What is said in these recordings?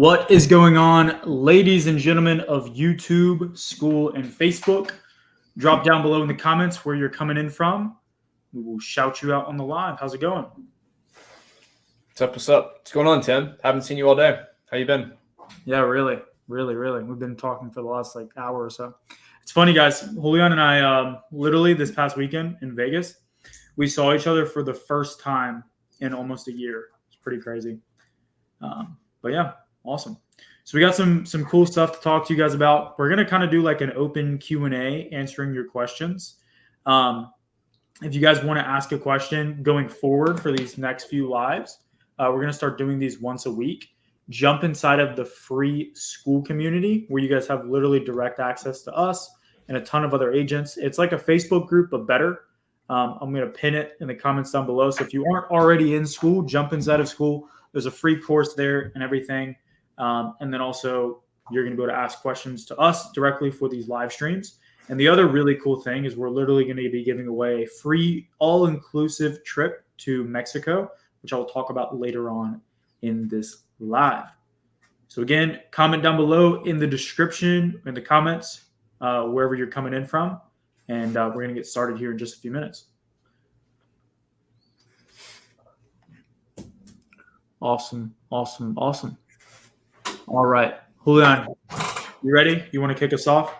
What is going on, ladies and gentlemen of YouTube, school, and Facebook? Drop down below in the comments where you're coming in from. We will shout you out on the live. How's it going? What's up? What's up? What's going on, Tim? Haven't seen you all day. How you been? Yeah, really. We've been talking for the last hour or so. It's funny, guys. Julian and I, literally this past weekend in Vegas, we saw each other for the first time in almost a year. It's pretty crazy. But yeah, awesome. So we got some cool stuff to talk to you guys about. We're gonna kind of do like an open Q&A, answering your questions. If you guys want to ask a question going forward for these next few lives, we're gonna start doing these once a week. Jump inside of the free school community where you guys have literally direct access to us and a ton of other agents. It's like a Facebook group, but better. I'm going to pin it in the comments down below. So if you aren't already in school, jump inside of school. There's a free course there and everything. And then also you're going to be able to ask questions to us directly for these live streams. And the other really cool thing is we're literally going to be giving away a free all-inclusive trip to Mexico, which I'll talk about later on in this live. So again, comment down below in the description, in the comments, wherever you're coming in from. And we're going to get started here in just a few minutes. Awesome. All right. Julian, you ready? You want to kick us off?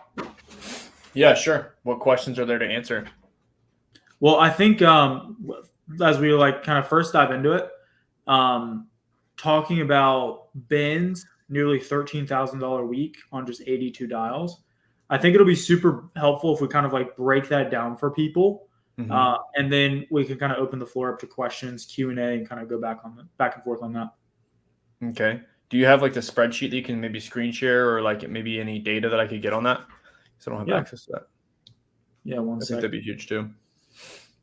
Yeah, sure. What questions are there to answer? Well, I think as we kind of first dive into it, talking about Ben's nearly $13,000 a week on just 82 dials, I think it'll be super helpful if we kind of break that down for people. Mm-hmm. And then we can kind of open the floor up to questions, Q&A, and kind of go back and forth on that. Okay. Do you have the spreadsheet that you can maybe screen share or maybe any data that I could get on that? Because I don't have access to that. Yeah, I think that'd be huge too.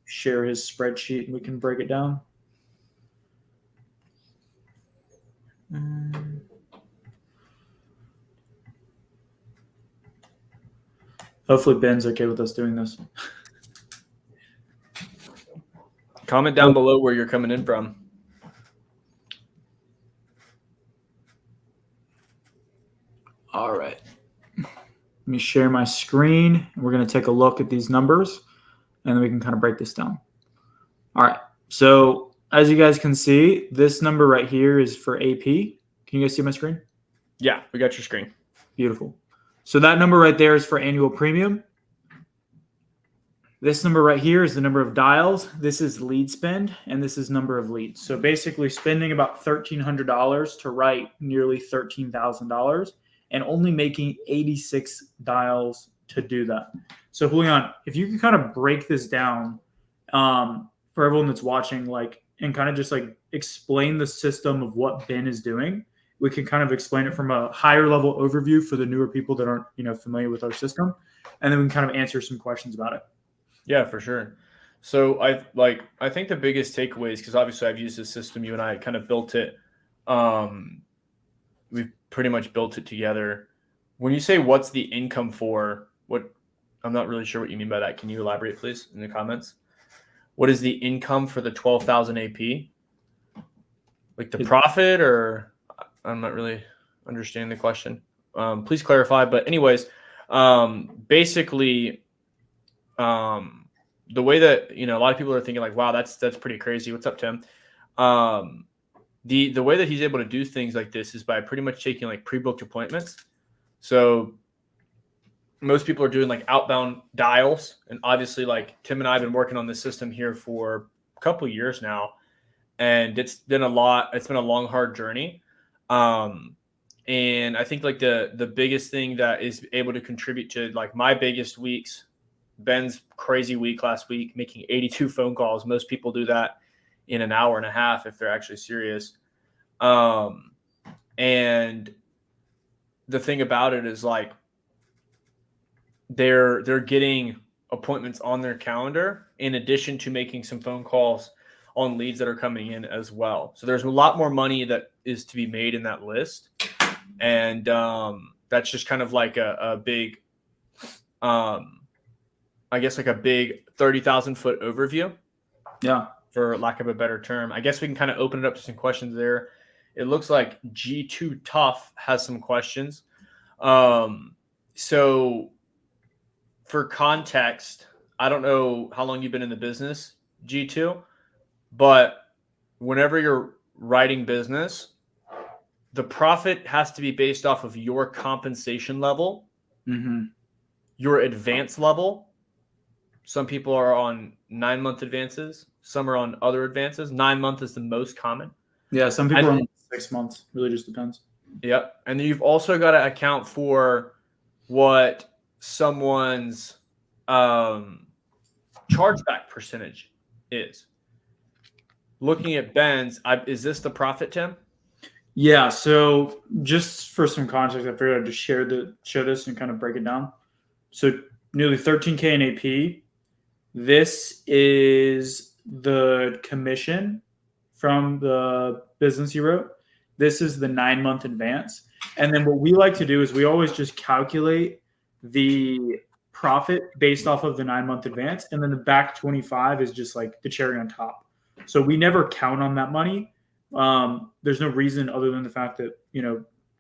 Share his spreadsheet and we can break it down. Hopefully Ben's okay with us doing this. Comment down below where you're coming in from. All right. Let me share my screen. We're going to take a look at these numbers, and then we can kind of break this down. All right. So as you guys can see, this number right here is for AP. Can you guys see my screen? Yeah, we got your screen. Beautiful. So that number right there is for annual premium. This number right here is the number of dials. This is lead spend, and this is number of leads. So basically spending about $1,300 to write nearly $13,000 and only making 86 dials to do that. So Julian, if you can kind of break this down for everyone that's watching, and kind of just explain the system of what Ben is doing. We can kind of explain it from a higher level overview for the newer people that aren't, familiar with our system. And then we can kind of answer some questions about it. Yeah, for sure. So I think the biggest takeaways, because obviously I've used this system, you and I kind of built it. We've pretty much built it together. When you say what's the income for, I'm not really sure what you mean by that. Can you elaborate, please, in the comments? What is the income for the 12,000 AP? The profit, or I'm not really understanding the question. Please clarify. But anyways, basically, the way that, a lot of people are thinking wow, that's pretty crazy. What's up, Tim? The way that he's able to do things like this is by pretty much taking pre-booked appointments. So most people are doing outbound dials, and obviously Tim and I have been working on this system here for a couple of years now, and it's been a long, hard journey. And I think the biggest thing that is able to contribute to my biggest weeks, Ben's crazy week last week, making 82 phone calls. Most people do that in an hour and a half if they're actually serious. And the thing about it is they're getting appointments on their calendar in addition to making some phone calls on leads that are coming in as well. So there's a lot more money that is to be made in that list. And that's just kind of a big, I guess a big 30,000 foot overview. Yeah. For lack of a better term. I guess we can kind of open it up to some questions there. It looks like G2 Tough has some questions. So for context, I don't know how long you've been in the business, G2, but whenever you're writing business, the profit has to be based off of your compensation level, your advance level. Some people are on 9-month advances. Some are on other advances. 9-month is the most common. Yeah, some people are on 6 months. Really just depends. Yep. And then you've also got to account for what someone's chargeback percentage is. Looking at Ben's, is this the profit, Tim? Yeah. So just for some context, I figured I'd just share this and kind of break it down. So nearly 13K in AP. This is the commission from the business you wrote. This is the 9-month advance. And then what we like to do is we always just calculate the profit based off of the 9-month advance. And then the back 25 is just like the cherry on top. So we never count on that money. There's no reason other than the fact that,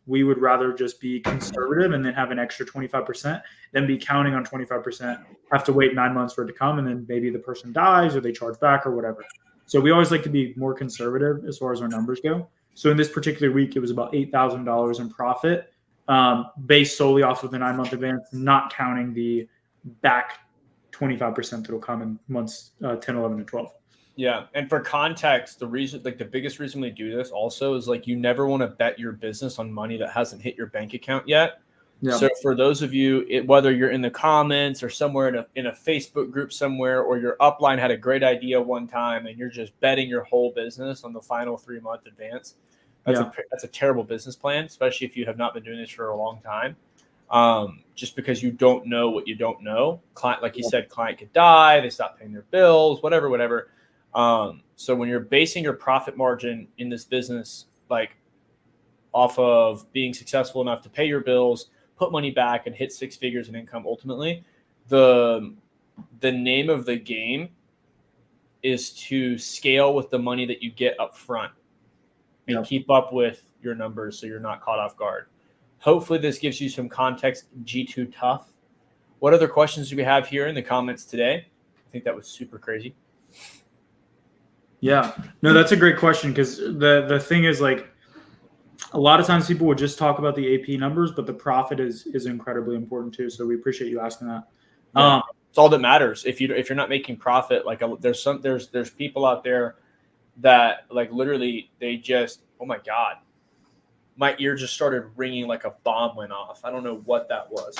we would rather just be conservative and then have an extra 25% than be counting on 25%, have to wait 9 months for it to come. And then maybe the person dies or they charge back or whatever. So we always like to be more conservative as far as our numbers go. So in this particular week, it was about $8,000 in profit based solely off of the 9-month advance, not counting the back 25% that will come in months 10, 11, and 12. Yeah. And for context, the biggest reason we do this also is you never want to bet your business on money that hasn't hit your bank account yet. Yeah. So for those of you, whether you're in the comments or somewhere in a Facebook group somewhere, or your upline had a great idea one time and you're just betting your whole business on the final 3-month advance, that's a terrible business plan, especially if you have not been doing this for a long time. Just because you don't know what you don't know. Client, like you said, client could die, they stop paying their bills, whatever. So when you're basing your profit margin in this business, off of being successful enough to pay your bills, put money back, and hit 6 figures in income, ultimately, the name of the game is to scale with the money that you get up front and keep up with your numbers so you're not caught off guard. Hopefully this gives you some context. G2 Tough. What other questions do we have here in the comments today? I think that was super crazy. Yeah, no, that's a great question, because the thing is, a lot of times people would just talk about the AP numbers, but the profit is incredibly important too. So we appreciate you asking that. Yeah. It's all that matters. If you're not making profit, there's people out there that literally they just, oh my God, my ear just started ringing like a bomb went off. I don't know what that was.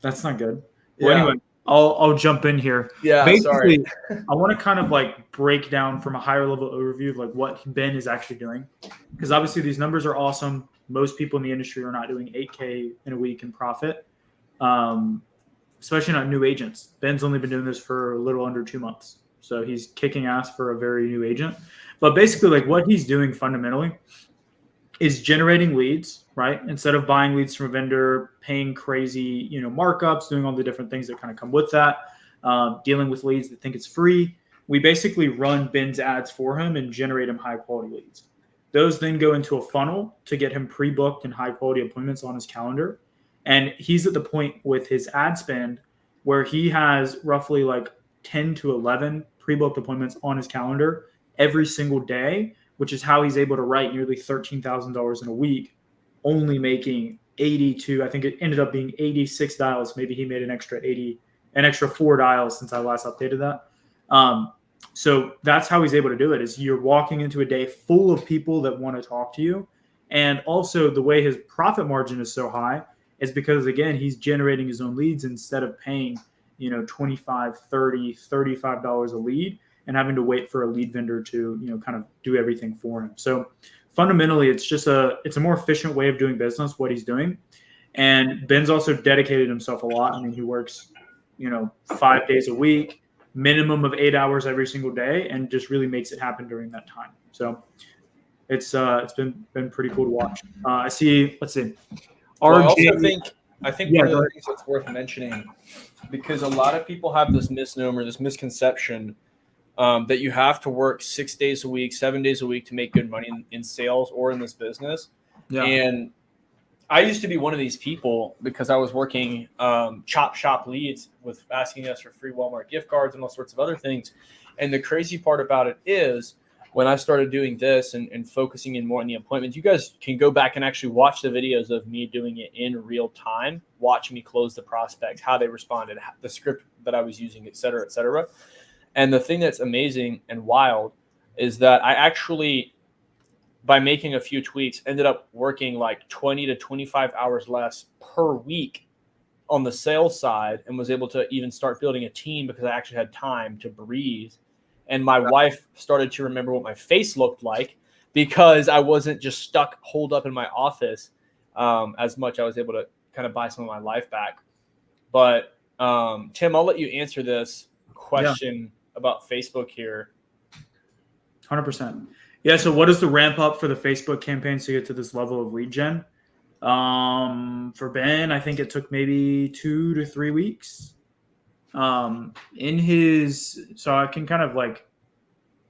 That's not good. Well, anyway, I'll jump in here. Yeah, basically, sorry. I want to kind of break down from a higher level overview of what Ben is actually doing, because obviously these numbers are awesome. Most people in the industry are not doing 8K in a week in profit, especially not new agents. Ben's only been doing this for a little under 2 months, so he's kicking ass for a very new agent. But basically, what he's doing fundamentally is generating leads, right? Instead of buying leads from a vendor, paying crazy, markups, doing all the different things that kind of come with that, dealing with leads that think it's free. We basically run Ben's ads for him and generate him high quality leads. Those then go into a funnel to get him pre-booked and high quality appointments on his calendar. And he's at the point with his ad spend where he has roughly 10 to 11 pre-booked appointments on his calendar every single day, which is how he's able to write nearly $13,000 in a week, only making 82. I think it ended up being 86 dials. Maybe he made an extra 4 dials since I last updated that. So that's how he's able to do it, is you're walking into a day full of people that want to talk to you. And also the way his profit margin is so high is because, again, he's generating his own leads instead of paying, $25, $30, $35 a lead and having to wait for a lead vendor to, kind of do everything for him. So fundamentally, it's a more efficient way of doing business, what he's doing. And Ben's also dedicated himself a lot. I mean, he works, 5 days a week, minimum of 8 hours every single day, and just really makes it happen during that time. So it's been pretty cool to watch. Let's see. I think one of the things that's worth mentioning, because a lot of people have this misnomer, this misconception that you have to work 6 days a week, 7 days a week to make good money in sales or in this business. Yeah. And I used to be one of these people because I was working chop shop leads with asking us for free Walmart gift cards and all sorts of other things. And the crazy part about it is when I started doing this and focusing in more on the appointments, you guys can go back and actually watch the videos of me doing it in real time, watch me close the prospects, how they responded, the script that I was using, et cetera, et cetera. And the thing that's amazing and wild is that I actually, by making a few tweaks, ended up working like 20 to 25 hours less per week on the sales side and was able to even start building a team because I actually had time to breathe. And my wife started to remember what my face looked like because I wasn't just stuck, holed up in my office as much. I was able to kind of buy some of my life back. But Tim, I'll let you answer this question about Facebook here. 100%. Yeah. So what is the ramp up for the Facebook campaigns to get to this level of lead gen? For Ben, I think it took maybe 2 to 3 weeks. So I can kind of like,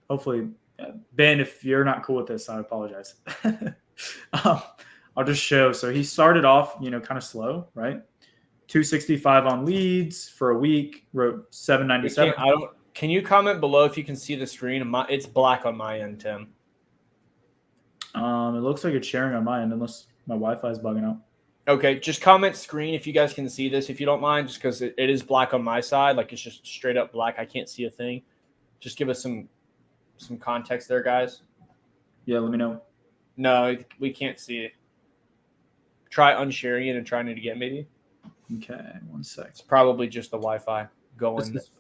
hopefully, Ben, if you're not cool with this, I apologize. I'll just show. So he started off, kind of slow, right? 265 on leads for a week, wrote 797. Can you comment below if you can see the screen? It's black on my end, Tim. It looks like it's sharing on my end, unless my Wi-Fi is bugging out. Okay, just comment screen if you guys can see this, if you don't mind, just because it is black on my side. Like it's just straight up black. I can't see a thing. Just give us some context there, guys. Yeah, let me know. No, we can't see it. Try unsharing it and trying it again, maybe. Okay, 1 sec. It's probably just the Wi-Fi going. This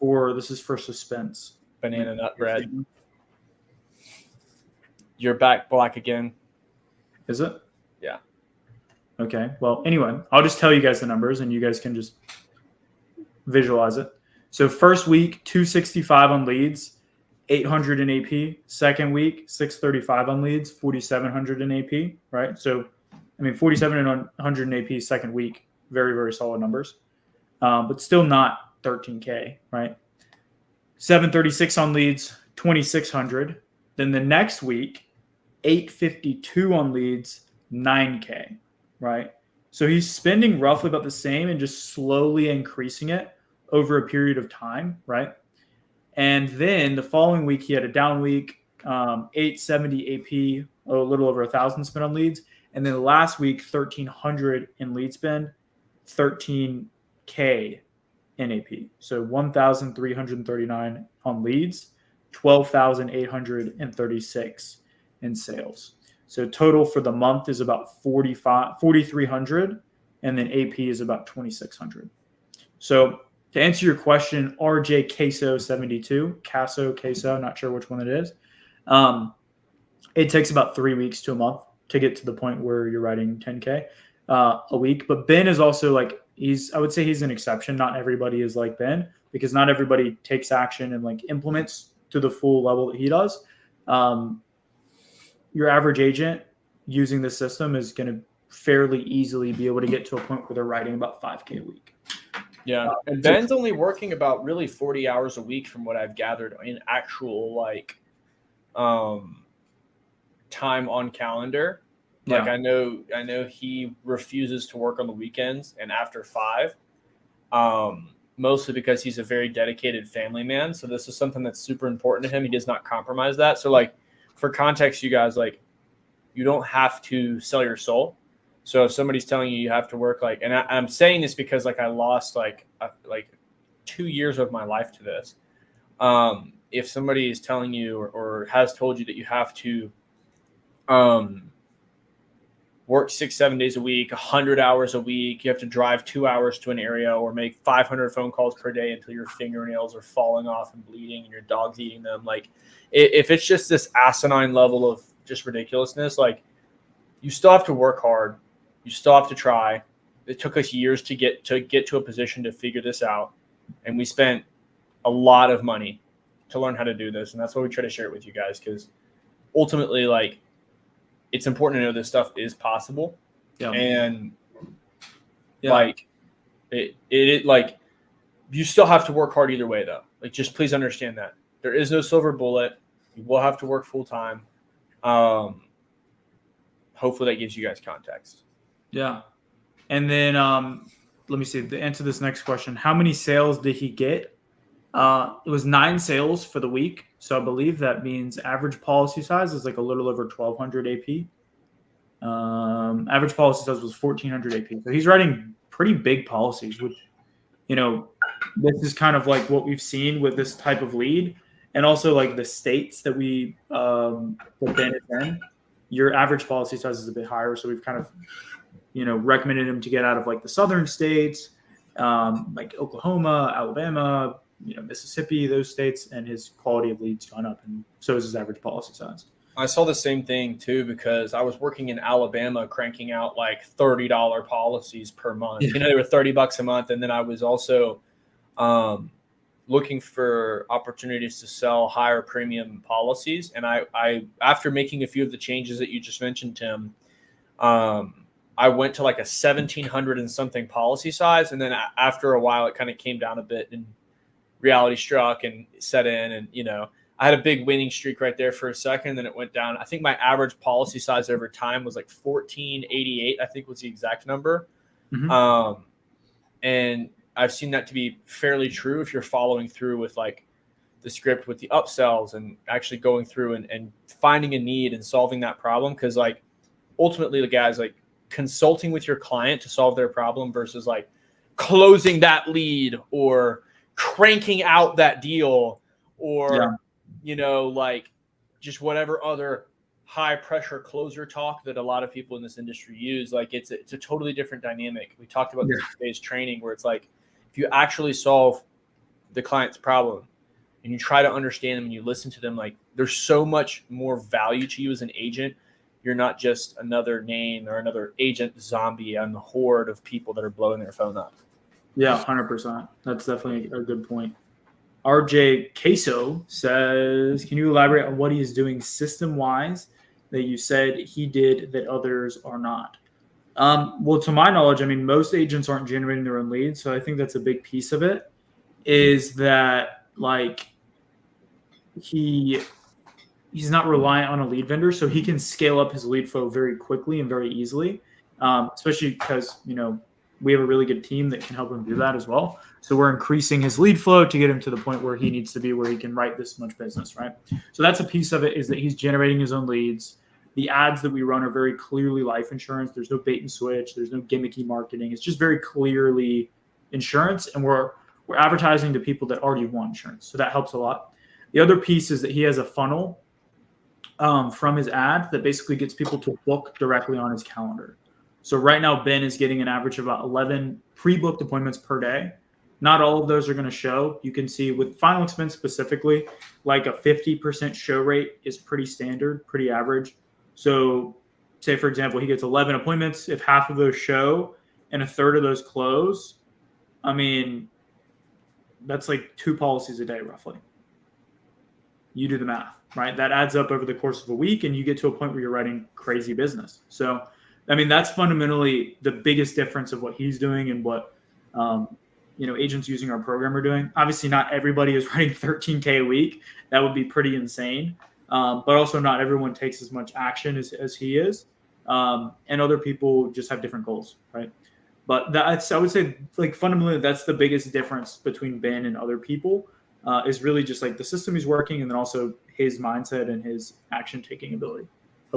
is for suspense. Banana nut bread. You're back black again. Is it? Yeah. Okay. Well, anyway, I'll just tell you guys the numbers and you guys can just visualize it. So first week, 265 on leads, 800 in AP. Second week, 635 on leads, 4,700 in AP, right? So, 4,700 in AP second week, very, very solid numbers, but still not 13K, right? 736 on leads, 2,600. Then the next week, 852 on leads, 9K, right? So he's spending roughly about the same and just slowly increasing it over a period of time, right? And then the following week, he had a down week, 870 AP, a little over 1,000 spent on leads. And then last week, 1,300 in lead spend, 13K in AP. So 1,339 on leads, 12,836 in sales. So total for the month is about 4,300, and then AP is about 2,600. So to answer your question, RJ Queso 72, Queso, not sure which one it is. It takes about 3 weeks to a month to get to the point where you're writing 10K a week. But Ben is also like, I would say he's an exception. Not everybody is like Ben, because not everybody takes action and like implements to the full level that he does. Your average agent using the system is going to fairly easily be able to get to a point where they're writing about 5K a week. Yeah. And Ben's only working about really 40 hours a week from what I've gathered in actual time on calendar. Like I know he refuses to work on the weekends and after 5, mostly because he's a very dedicated family man. So this is something that's super important to him. He does not compromise that. So like for context, you guys, like you don't have to sell your soul. So if somebody's telling you have to work and I'm saying this because I lost like 2 years of my life to this. If somebody is telling you or has told you that you have to work 6-7 days a week, 100 hours a week, you have to drive 2 hours to an area or make 500 phone calls per day until your fingernails are falling off and bleeding and your dog's eating them. Like if it's just this asinine level of just ridiculousness, like you still have to work hard. You still have to try. It took us years to get to a position to figure this out. And we spent a lot of money to learn how to do this. And that's why we try to share it with you guys, because ultimately, it's important to know this stuff is possible. Yeah. And it you still have to work hard either way though. Just please understand that. There is no silver bullet. You will have to work full time. Hopefully that gives you guys context. Yeah. And then let me see. To answer this next question, how many sales did he get? It was 9 sales for the week. So I believe that means average policy size is like a little over 1,200 AP. Average policy size was 1,400 AP. So he's writing pretty big policies, which, this is kind of like what we've seen with this type of lead. And also like the states that we that Ben is in, your average policy size is a bit higher. So we've kind of, recommended him to get out of like the southern states, like Oklahoma, Alabama, Mississippi, those states, and his quality of leads gone up, and so is his average policy size. I saw the same thing too, because I was working in Alabama cranking out like $30 policies per month. Yeah. They were $30 a month. And then I was also looking for opportunities to sell higher premium policies. And I after making a few of the changes that you just mentioned, Tim, I went to like a 1,700 and something policy size. And then after a while, it kind of came down a bit and reality struck and set in. And, I had a big winning streak right there for a second. Then it went down. I think my average policy size over time was like 1,488, I think was the exact number. Mm-hmm. And I've seen that to be fairly true if you're following through with like the script with the upsells and actually going through and finding a need and solving that problem. Cause like ultimately the guys like consulting with your client to solve their problem versus like closing that lead or cranking out that deal or, like just whatever other high pressure closer talk that a lot of people in this industry use. Like it's a totally different dynamic. We talked about this in today's training where it's like, if you actually solve the client's problem and you try to understand them and you listen to them, like there's so much more value to you as an agent. You're not just another name or another agent zombie on the horde of people that are blowing their phone up. Yeah, 100%. That's definitely a good point. RJ Queso says, can you elaborate on what he is doing system-wise that you said he did that others are not? Well, to my knowledge, most agents aren't generating their own leads. So I think that's a big piece of it is that like he's not reliant on a lead vendor. So he can scale up his lead flow very quickly and very easily, especially because, we have a really good team that can help him do that as well. So we're increasing his lead flow to get him to the point where he needs to be, where he can write this much business, right? So that's a piece of it, is that he's generating his own leads. The ads that we run are very clearly life insurance. There's no bait and switch. There's no gimmicky marketing. It's just very clearly insurance, and we're advertising to people that already want insurance. So that helps a lot. The other piece is that he has a funnel from his ad that basically gets people to book directly on his calendar. So right now, Ben is getting an average of about 11 pre-booked appointments per day. Not all of those are going to show. You can see with final expense specifically, like a 50% show rate is pretty standard, pretty average. So say, for example, he gets 11 appointments. If half of those show and a third of those close, that's like 2 policies a day, roughly. You do the math, right? That adds up over the course of a week, and you get to a point where you're writing crazy business. So that's fundamentally the biggest difference of what he's doing and what, agents using our program are doing. Obviously, not everybody is writing 13K a week. That would be pretty insane. But also not everyone takes as much action as he is. And other people just have different goals, right? But I would say, like, fundamentally, that's the biggest difference between Ben and other people, is really just like the system he's working, and then also his mindset and his action-taking ability.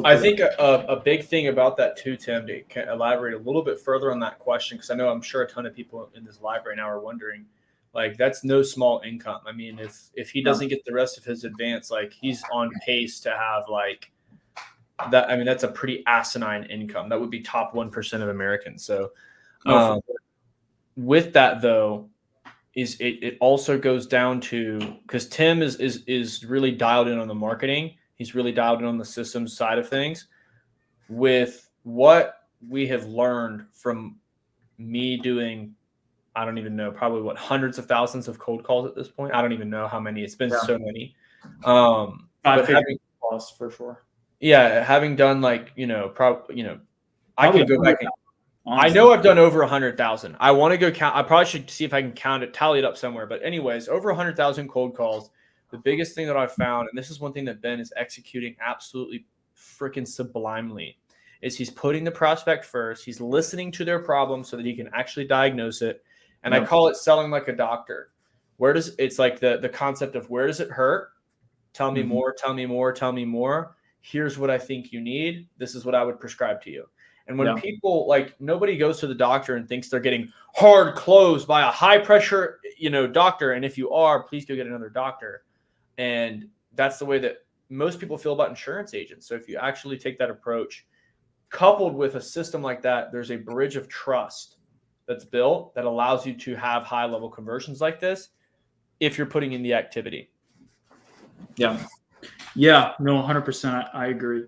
I think a big thing about that too, Tim, to elaborate a little bit further on that question, because I'm sure a ton of people in this live right now are wondering, like, that's no small income. If he doesn't get the rest of his advance, like, he's on pace to have like that. That's a pretty asinine income. That would be top 1% of Americans. So with that though, it also goes down to, because Tim is really dialed in on the marketing. He's really dialed in on the systems side of things. With what we have learned from me doing, I don't even know, probably hundreds of thousands of cold calls at this point. I don't even know how many. It's been so many. But having plus for sure. Yeah, having done like, I could go back and honestly. I know I've done over 100,000. I want to go count. I probably should see if I can tally it up somewhere. But anyways, over 100,000 cold calls. the biggest thing that I've found, and this is one thing that Ben is executing absolutely freaking sublimely, is he's putting the prospect first. He's listening to their problem so that he can actually diagnose it. And I call it selling like a doctor. It's like the concept of where does it hurt? Tell me more, tell me more, tell me more. Here's what I think you need. This is what I would prescribe to you. And when people, like, nobody goes to the doctor and thinks they're getting hard closed by a high pressure, doctor. And if you are, please go get another doctor. And that's the way that most people feel about insurance agents. So if you actually take that approach, coupled with a system like that, there's a bridge of trust that's built that allows you to have high level conversions like this if you're putting in the activity. No, 100%. I agree.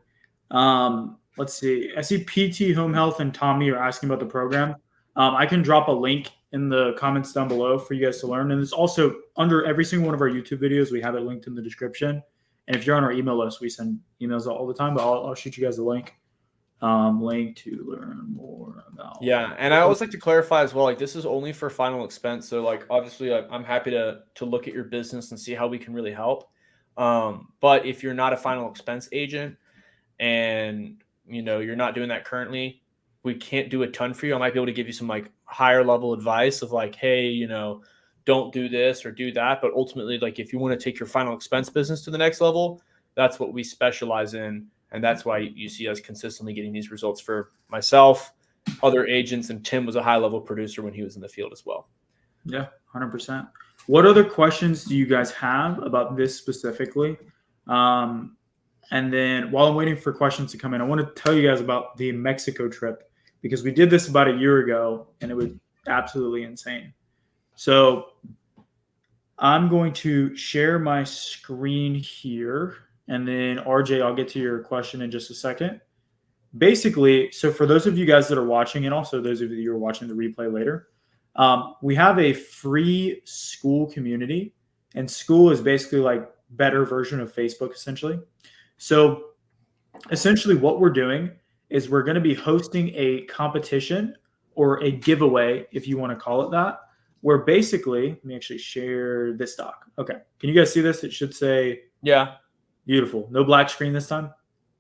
Let's see. I see PT Home Health and Tommy are asking about the program. I can drop a link in the comments down below for you guys to learn. And it's also under every single one of our YouTube videos. We have it linked in the description. And if you're on our email list, we send emails all the time, but I'll shoot you guys a link. Link to learn more about. Yeah. And I always like to clarify as well, like, this is only for final expense. So, like, obviously I'm happy to look at your business and see how we can really help. But if you're not a final expense agent and, you're not doing that currently, we can't do a ton for you. I might be able to give you some like higher level advice of like, hey, don't do this or do that. But ultimately, like, if you want to take your final expense business to the next level, that's what we specialize in. And that's why you see us consistently getting these results for myself, other agents, and Tim was a high level producer when he was in the field as well. Yeah, 100%. What other questions do you guys have about this specifically? And then while I'm waiting for questions to come in, I want to tell you guys about the Mexico trip because we did this about a year ago and it was absolutely insane. So I'm going to share my screen here. And then RJ, I'll get to your question in just a second. Basically, so for those of you guys that are watching and also those of you who are watching the replay later, we have a free school community, and school is basically like better version of Facebook essentially. So essentially what we're doing is we're going to be hosting a competition or a giveaway, if you want to call it that, where basically, let me actually share this doc. Okay. Can you guys see this? It should say, yeah. Beautiful. No black screen this time?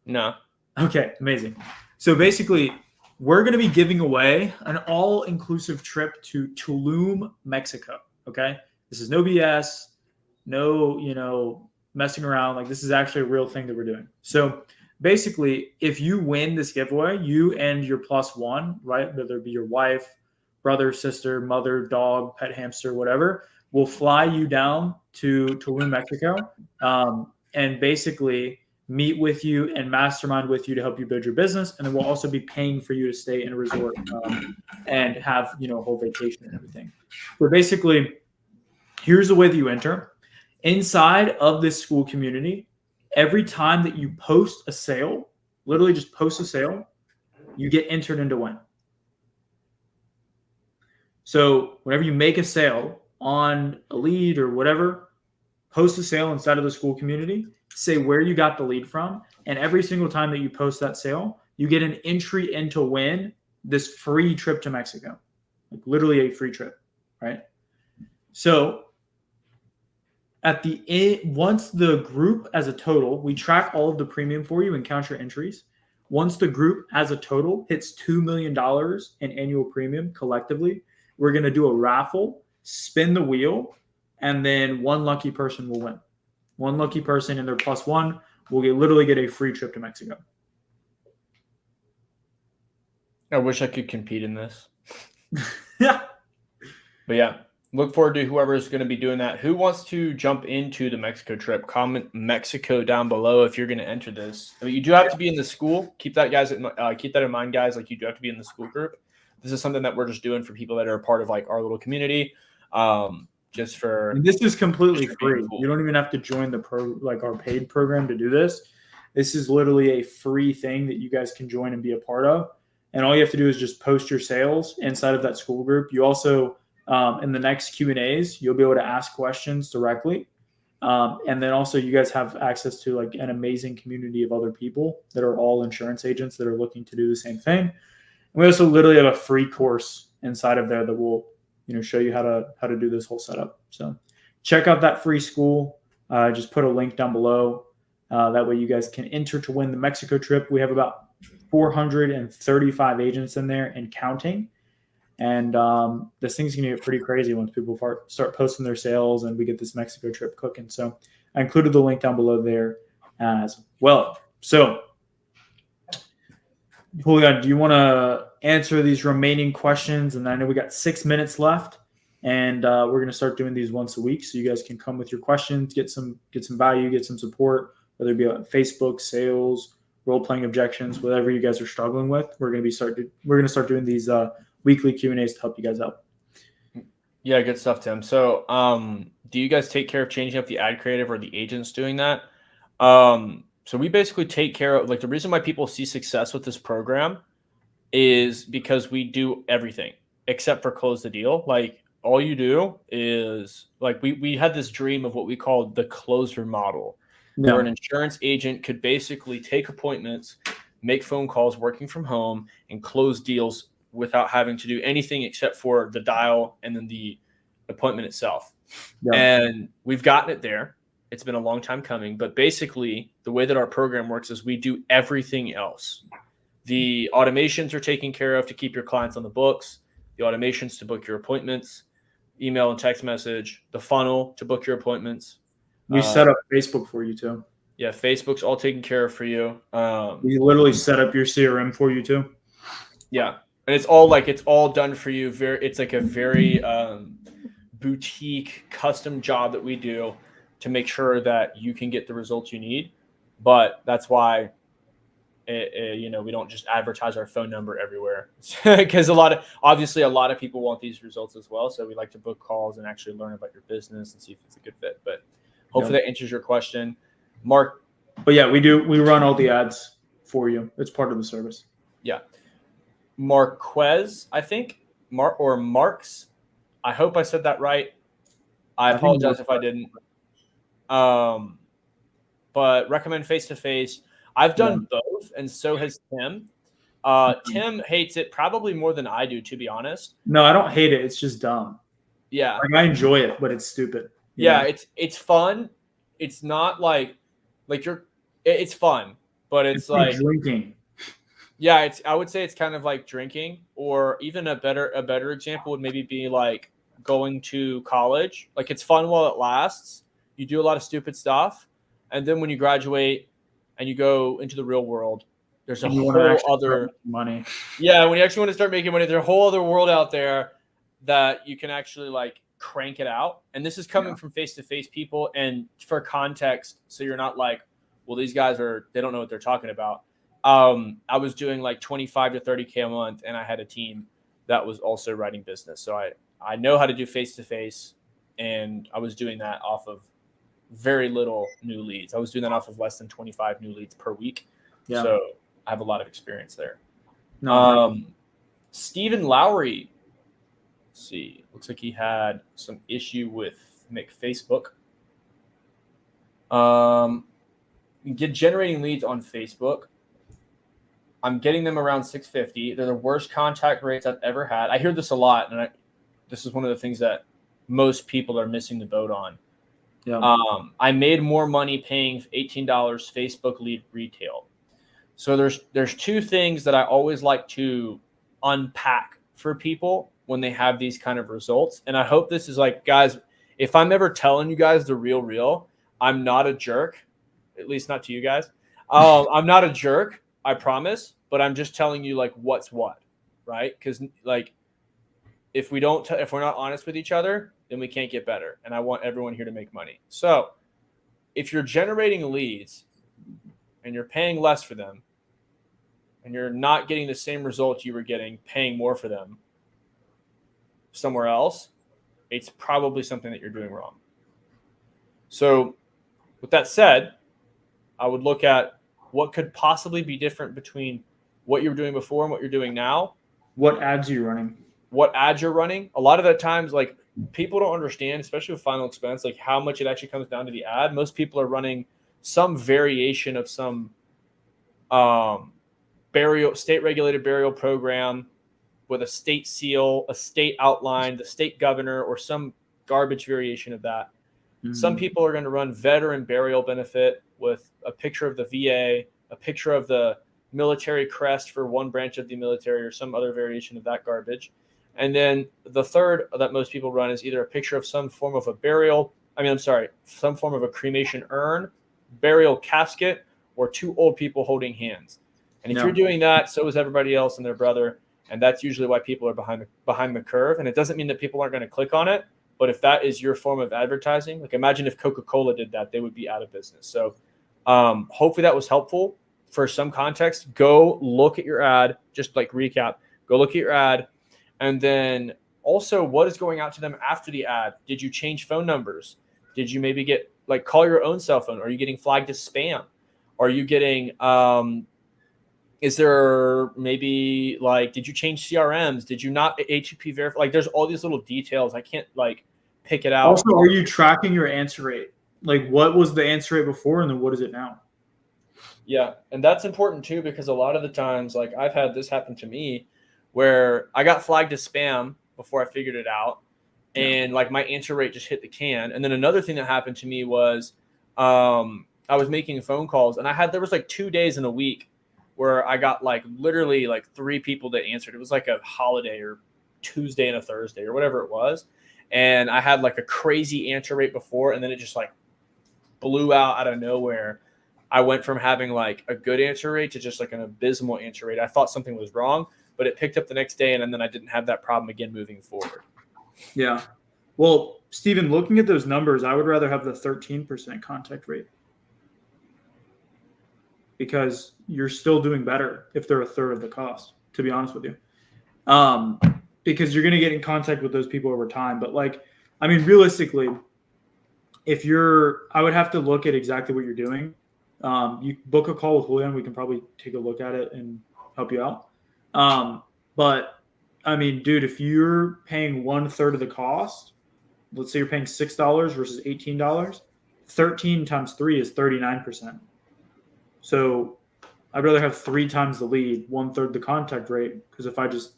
No. Okay. Amazing. So basically, we're going to be giving away an all-inclusive trip to Tulum, Mexico. Okay. This is no BS, no, messing around. Like, this is actually a real thing that we're doing. So basically, if you win this giveaway, you and your plus one, right, whether it be your wife, brother, sister, mother, dog, pet hamster, whatever, will fly you down to Tulum, Mexico, and basically meet with you and mastermind with you to help you build your business. And then we'll also be paying for you to stay in a resort and have, a whole vacation and everything. So basically, here's the way that you enter. Inside of this school community, every time that you post a sale, literally just post a sale, you get entered into win. So whenever you make a sale on a lead or whatever, post a sale inside of the school community, say where you got the lead from, and every single time that you post that sale, you get an entry in to win this free trip to Mexico, like literally a free trip, right? So at the end, once the group as a total, we track all of the premium for you and count your entries. Once the group as a total hits $2 million in annual premium collectively, we're going to do a raffle, spin the wheel, and then one lucky person will win. One lucky person and their plus one will literally get a free trip to Mexico. I wish I could compete in this. Yeah. But yeah, look forward to whoever is going to be doing that. Who wants to jump into the Mexico trip? Comment Mexico down below if you're going to enter this. I mean, you do have to be in the school. Keep that in mind, guys. Like, you do have to be in the school group. This is something that we're just doing for people that are a part of like our little community. Just for and this is completely free. Cool. You don't even have to join our paid program to do this. This is literally a free thing that you guys can join and be a part of. And all you have to do is just post your sales inside of that school group. You also, in the next Q&As, you'll be able to ask questions directly. And then also you guys have access to like an amazing community of other people that are all insurance agents that are looking to do the same thing. And we also literally have a free course inside of there that will show you how to do this whole setup. So check out that free school. Just put a link down below. That way you guys can enter to win the Mexico trip. We have about 435 agents in there and counting. And this thing's going to get pretty crazy once people start posting their sales and we get this Mexico trip cooking. So I included the link down below there as well. So, Julian, do you want to answer these remaining questions? And I know we got 6 minutes left, and we're going to start doing these once a week, so you guys can come with your questions, get some value, get some support, whether it be on Facebook, sales, role playing objections, whatever you guys are struggling with. We're going to start doing these weekly Q&As to help you guys out. Yeah, good stuff, Tim. So, do you guys take care of changing up the ad creative, or the agents doing that? So we basically take care of, like, the reason why people see success with this program is because we do everything except for close the deal. Like, all you do is, like, we had this dream of what we called the closer model, where an insurance agent could basically take appointments, make phone calls working from home, and close deals without having to do anything except for the dial and then the appointment itself. Yeah. And we've gotten it there. It's been a long time coming, but basically the way that our program works is we do everything else. The automations are taken care of to keep your clients on the books, the automations to book your appointments, email and text message, the funnel to book your appointments. We set up Facebook for you too. Yeah, Facebook's all taken care of for you. We literally set up your CRM for you too. Yeah, and it's all done for you. It's like a very boutique custom job that we do to make sure that you can get the results you need. But that's why, we don't just advertise our phone number everywhere, because a lot of people want these results as well. So we like to book calls and actually learn about your business and see if it's a good fit. But hopefully that answers your question, Mark. But yeah, we run all the ads for you. It's part of the service. Yeah. Marquez, I think, Marks. I hope I said that right. I apologize if I didn't. But recommend face-to-face. I've done both, and so has Tim. Tim hates it probably more than I do, to be honest. No, I don't hate it. It's just dumb. Yeah. Like, I enjoy it, but it's stupid. Yeah, it's fun. It's not like it's fun, but it's like drinking. Yeah, I would say it's kind of like drinking, or even a better example would maybe be like going to college. Like, it's fun while it lasts. You do a lot of stupid stuff, and then when you graduate and you go into the real world, there's a whole other money. Yeah, when you actually want to start making money, there's a whole other world out there that you can actually like crank it out. And this is coming from face-to-face people. And for context, so you're not like, well, these guys they don't know what they're talking about. I was doing like 25 to 30K a month, and I had a team that was also writing business. So I know how to do face-to-face, and I was doing that off of very little new leads. I was doing that off of less than 25 new leads per week. Yeah. So I have a lot of experience there. Stephen Lowry, let's see, looks like he had some issue with Facebook. Get generating leads on Facebook. I'm getting them around 650. They're the worst contact rates I've ever had. I hear this a lot, and this is one of the things that most people are missing the boat on. Yeah. I made more money paying $18 Facebook lead retail. So there's two things that I always like to unpack for people when they have these kind of results. And I hope this is like, guys, if I'm ever telling you guys the real, I'm not a jerk, at least not to you guys. I'm not a jerk, I promise, but I'm just telling you like what's what, right? Because like if we're not honest with each other, then we can't get better. And I want everyone here to make money. So if you're generating leads and you're paying less for them, and you're not getting the same results you were getting paying more for them somewhere else, it's probably something that you're doing wrong. So with that said, I would look at what could possibly be different between what you were doing before and what you're doing now. What ads are you running? What ads you're running. A lot of the times, like, people don't understand, especially with final expense, like how much it actually comes down to the ad. Most people are running some variation of some state regulated burial program with a state seal, a state outline, the state governor, or some garbage variation of that. Some people are going to run veteran burial benefit with a picture of the VA, a picture of the military crest for one branch of the military or some other variation of that garbage. And then the third that most people run is either a picture of some form of some form of a cremation urn, burial casket, or two old people holding hands. And if you're doing that, so is everybody else and their brother. And that's usually why people are behind the curve. And it doesn't mean that people aren't going to click on it. But if that is your form of advertising, like imagine if Coca-Cola did that, they would be out of business. So hopefully that was helpful. For some context, go look at your ad, just like recap, go look at your ad. And then also what is going out to them after the ad? Did you change phone numbers? Did you maybe call your own cell phone? Are you getting flagged as spam? Are you getting, is there maybe did you change CRMs? Did you not HTTP verify? Like there's all these little details. I can't pick it out. Also, are you tracking your answer rate? Like what was the answer rate before and then what is it now? Yeah. And that's important too, because a lot of the times, I've had this happen to me where I got flagged as spam before I figured it out. And my answer rate just hit the can. And then another thing that happened to me was I was making phone calls and there was 2 days in a week where I got literally 3 people that answered. It was like a holiday or Tuesday and a Thursday or whatever it was. And I had a crazy answer rate before, and then it just blew out of nowhere. I went from having a good answer rate to just an abysmal answer rate. I thought something was wrong, but it picked up the next day, and then I didn't have that problem again moving forward. Yeah. Well, Steven, looking at those numbers, I would rather have the 13% contact rate because you're still doing better if they're a third of the cost, to be honest with you. Because you're going to get in contact with those people over time. But realistically, I would have to look at exactly what you're doing. You book a call with Julian. We can probably take a look at it and help you out. But dude, if you're paying 1/3 of the cost, let's say you're paying $6 versus $18, 13 times 3 is 39%. So I'd rather have 3 times the lead, 1/3 the contact rate, because if I just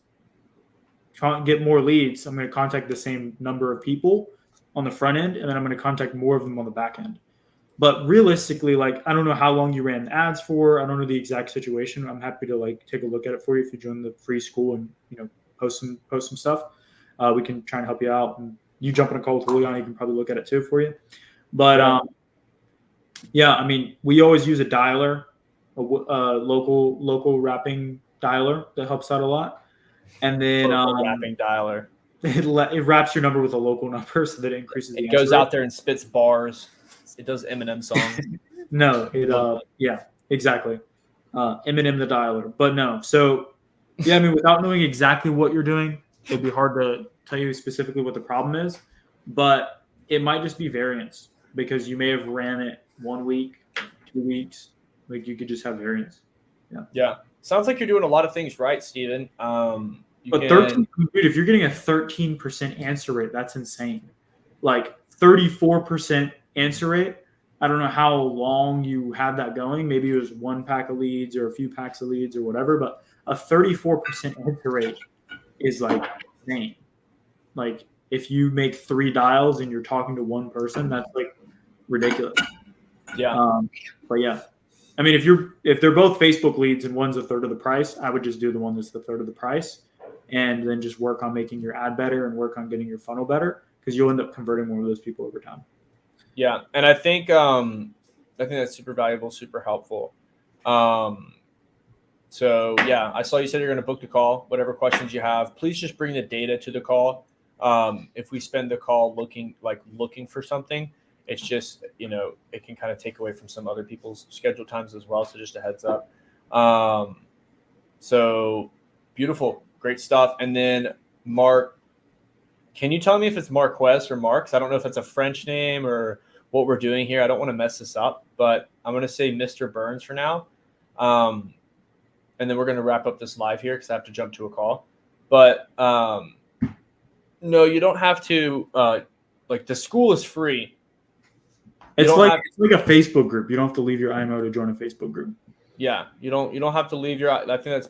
can't get more leads, I'm going to contact the same number of people on the front end, and then I'm going to contact more of them on the back end. But realistically, I don't know how long you ran ads for. I don't know the exact situation. I'm happy to take a look at it for you if you join the free school and post some stuff. We can try and help you out. And you jump on a call with Julian, he can probably look at it too for you. But we always use a dialer, a local wrapping dialer that helps out a lot. And then wrapping dialer. It wraps your number with a local number so that it increases the It goes answer rate. out there and spits bars. It does Eminem songs. No, yeah, exactly. Eminem the dialer. But no. So without knowing exactly what you're doing, it'd be hard to tell you specifically what the problem is. But it might just be variance because you may have ran it 1 week, 2 weeks. You could just have variance. Yeah. Sounds like you're doing a lot of things right, Steven. But 13, dude, if you're getting a 13% answer rate, that's insane. 34% answer rate. I don't know how long you had that going. Maybe it was 1 pack of leads or a few packs of leads or whatever. But a 34% answer rate is insane. If you make 3 dials and you're talking to one person, that's ridiculous. Yeah. But yeah. If they're both Facebook leads and one's a third of the price, I would just do the one that's the third of the price, and then just work on making your ad better and work on getting your funnel better because you'll end up converting more of those people over time. Yeah, and I think that's super valuable, super helpful. So yeah, I saw you said you're going to book the call. Whatever questions you have, please just bring the data to the call. If we spend the call looking for something, it's just, it can kind of take away from some other people's schedule times as well. So just a heads up. So beautiful, great stuff. And then Mark, can you tell me if it's Marquez or Marks? I don't know if it's a French name or what we're doing here. I don't want to mess this up, but I'm going to say Mr. Burns for now. And then we're going to wrap up this live here because I have to jump to a call. But no, you don't have to. The school is free. It's like a Facebook group. You don't have to leave your IMO to join a Facebook group. Yeah, you don't have to leave your. I think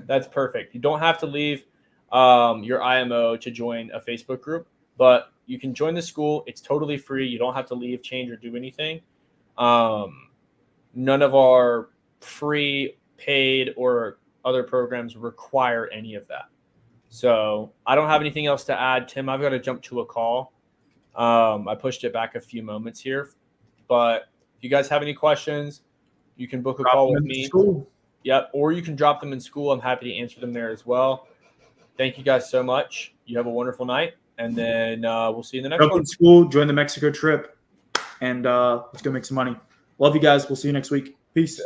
that's perfect. You don't have to leave your IMO to join a Facebook group, but You can join the school. It's totally free. You don't have to leave, change, or do anything. None of our free, paid, or other programs require any of that. So I don't have anything else to add. Tim, I've got to jump to a call. I pushed it back a few moments here. But if you guys have any questions, you can book a call with me. Yep, or you can drop them in school. I'm happy to answer them there as well. Thank you guys so much. You have a wonderful night, and then we'll see you in the next Jump one. in school, join the Mexico trip, and let's go make some money. Love you guys. We'll see you next week. Peace.